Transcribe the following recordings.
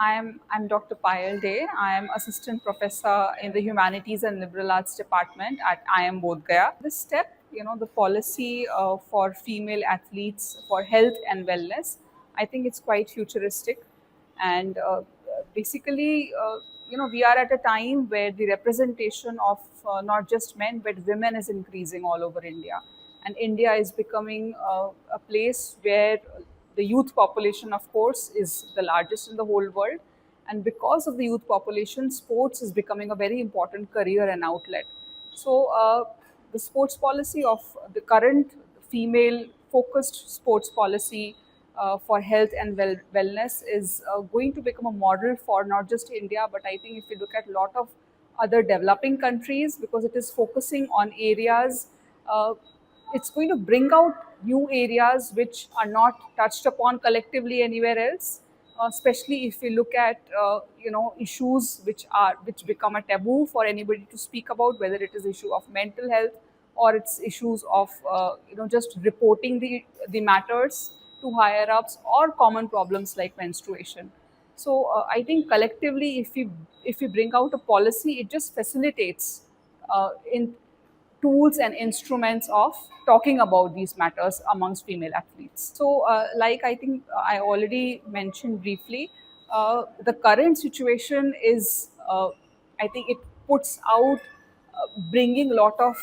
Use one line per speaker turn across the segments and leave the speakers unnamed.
I'm Dr. Payal Day. I am assistant professor in the Humanities and Liberal Arts department at IIM Bodh Gaya. This step, the policy for female athletes for health and wellness, I think it's quite futuristic, and basically, we are at a time where the representation of not just men but women is increasing all over India, and India is becoming a place where the youth population, of course, is the largest in the whole world. And because of the youth population, sports is becoming a very important career and outlet. So, the sports policy of the current female focused sports policy for health and wellness is going to become a model for not just India, but I think if you look at a lot of other developing countries, because it is focusing on areas, it's going to bring out new areas which are not touched upon collectively anywhere else. Especially if we look at issues which become a taboo for anybody to speak about, whether it is issue of mental health or it's issues of just reporting the matters to higher ups, or common problems like menstruation. So I think collectively, if we bring out a policy, it just facilitates in tools and instruments of talking about these matters amongst female athletes. So, like I think I already mentioned briefly, the current situation is, I think it puts out bringing a lot of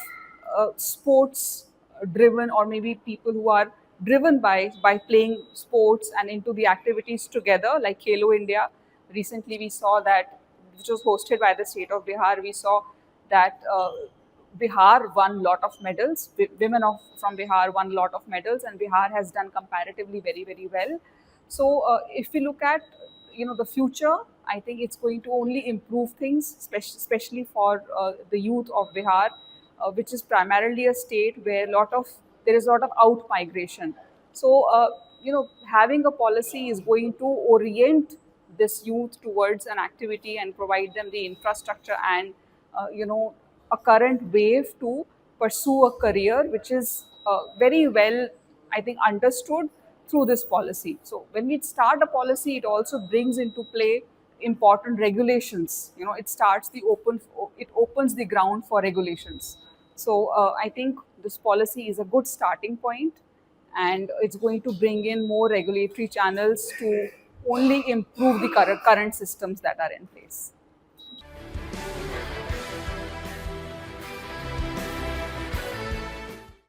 sports driven, or maybe people who are driven by playing sports and into the activities together, like Khelo India. Recently, we saw that, which was hosted by the state of Bihar. We saw that Bihar won lot of medals. Women from Bihar won lot of medals, and Bihar has done comparatively very, very well. So if we look at the future, I think it's going to only improve things, especially for the youth of Bihar, which is primarily a state where there is a lot of out migration. So having a policy is going to orient this youth towards an activity and provide them the infrastructure and a current wave to pursue a career which is very well, I think, understood through this policy. So when we start a policy, it also brings into play important regulations. It opens the ground for regulations. So I think this policy is a good starting point, and it's going to bring in more regulatory channels to only improve the current systems that are in place.